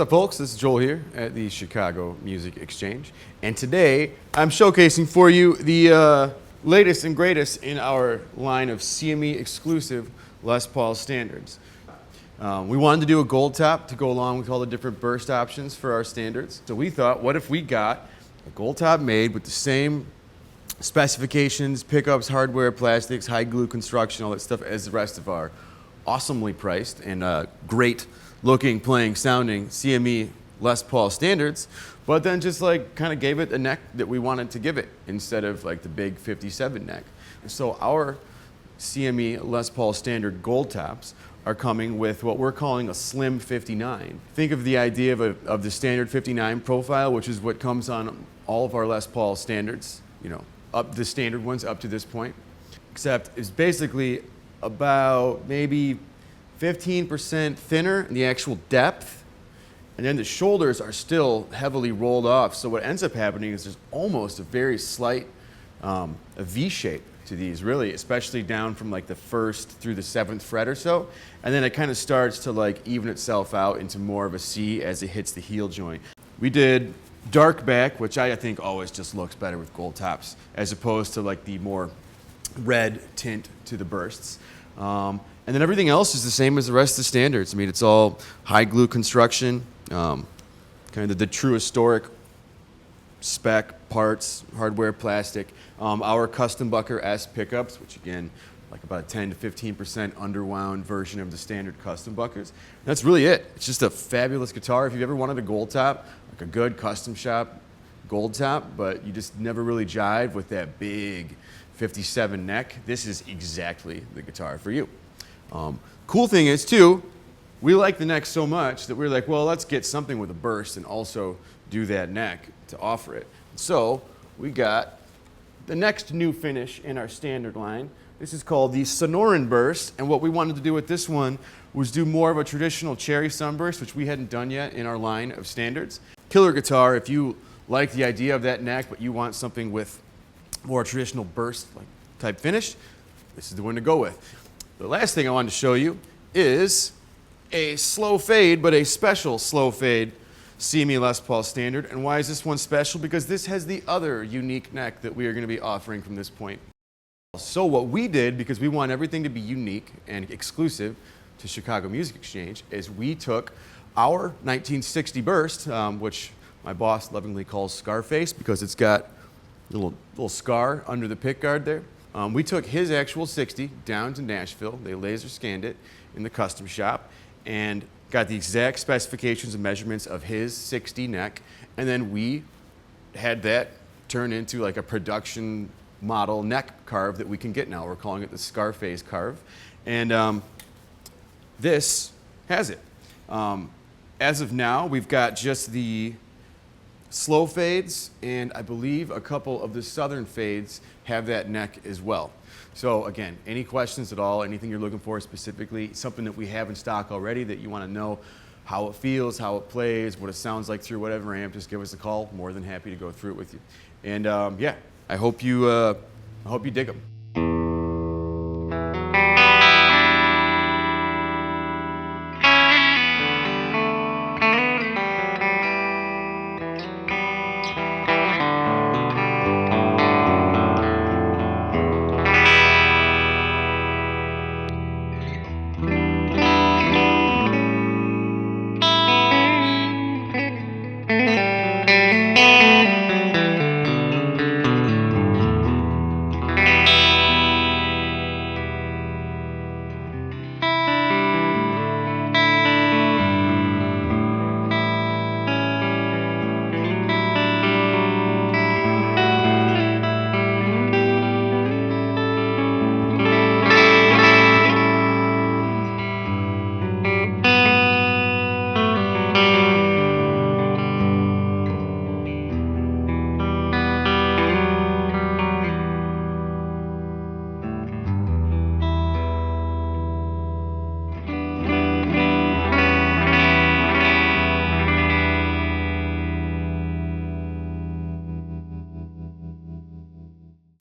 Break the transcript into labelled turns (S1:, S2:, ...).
S1: What's up, folks? This is Joel here at the Chicago Music Exchange, and today I'm showcasing for you the latest and greatest in our line of CME exclusive Les Paul standards. We wanted to do a Goldtop to go along with all the different burst options for our standards. So we thought, what if we got a Goldtop made with the same specifications, pickups, hardware, plastics, high glue construction, all that stuff as the rest of our awesomely priced and great looking, playing, sounding CME Les Paul standards, but then just like kind of gave it a neck that we wanted to give it instead of like the big 57 neck. So our CME Les Paul standard gold tops are coming with what we're calling a slim 59. Think of the idea of the standard 59 profile, which is what comes on all of our Les Paul standards, you know, up the standard ones up to this point, except it's basically about maybe 15% thinner in the actual depth, and then the shoulders are still heavily rolled off. So what ends up happening is there's almost a very slight a V shape to these, really, especially down from like the 1st through the 7th fret or so, and then it kind of starts to like even itself out into more of a C as it hits the heel joint. We did Darkback, which I think always just looks better with gold tops as opposed to like the more red tint to the bursts. And then everything else is the same as the rest of the standards. I mean, it's all high glue construction, kind of the true historic spec parts, hardware, plastic. Our custom Bucker S pickups, which again, like about a 10 to 15% underwound version of the standard custom Buckers. And that's really it. It's just a fabulous guitar. If you've ever wanted a gold top, like a good custom shop gold top, but you just never really jive with that big 57 neck, this is exactly the guitar for you. Cool thing is too, we like the neck so much that we're like, well, let's get something with a burst and also do that neck to offer it. So we got the next new finish in our standard line. This is called the Sonoran Burst, and what we wanted to do with this one was do more of a traditional cherry sunburst, which we hadn't done yet in our line of standards. Killer guitar if you like the idea of that neck, but you want something with more traditional burst like type finish, this is the one to go with. The last thing I wanted to show you is a slow fade, but a special slow fade CME Les Paul standard. And why is this one special? Because this has the other unique neck that we are going to be offering from this point. So what we did, because we want everything to be unique and exclusive to Chicago Music Exchange, is we took our 1960 Burst, which my boss lovingly calls Scarface because it's got a little scar under the pick guard there. We took his actual 60 down to Nashville. They laser scanned it in the custom shop and got the exact specifications and measurements of his 60 neck. And then we had that turn into like a production model neck carve that we can get now. We're calling it the Scarface Carve. And this has it. As of now, we've got just the slow fades, and I believe a couple of the southern fades have that neck as well. So again, any questions at all, anything you're looking for specifically, something that we have in stock already that you want to know how it feels, how it plays, what it sounds like through whatever amp, just give us a call. More than happy to go through it with you. And yeah, I hope you dig them.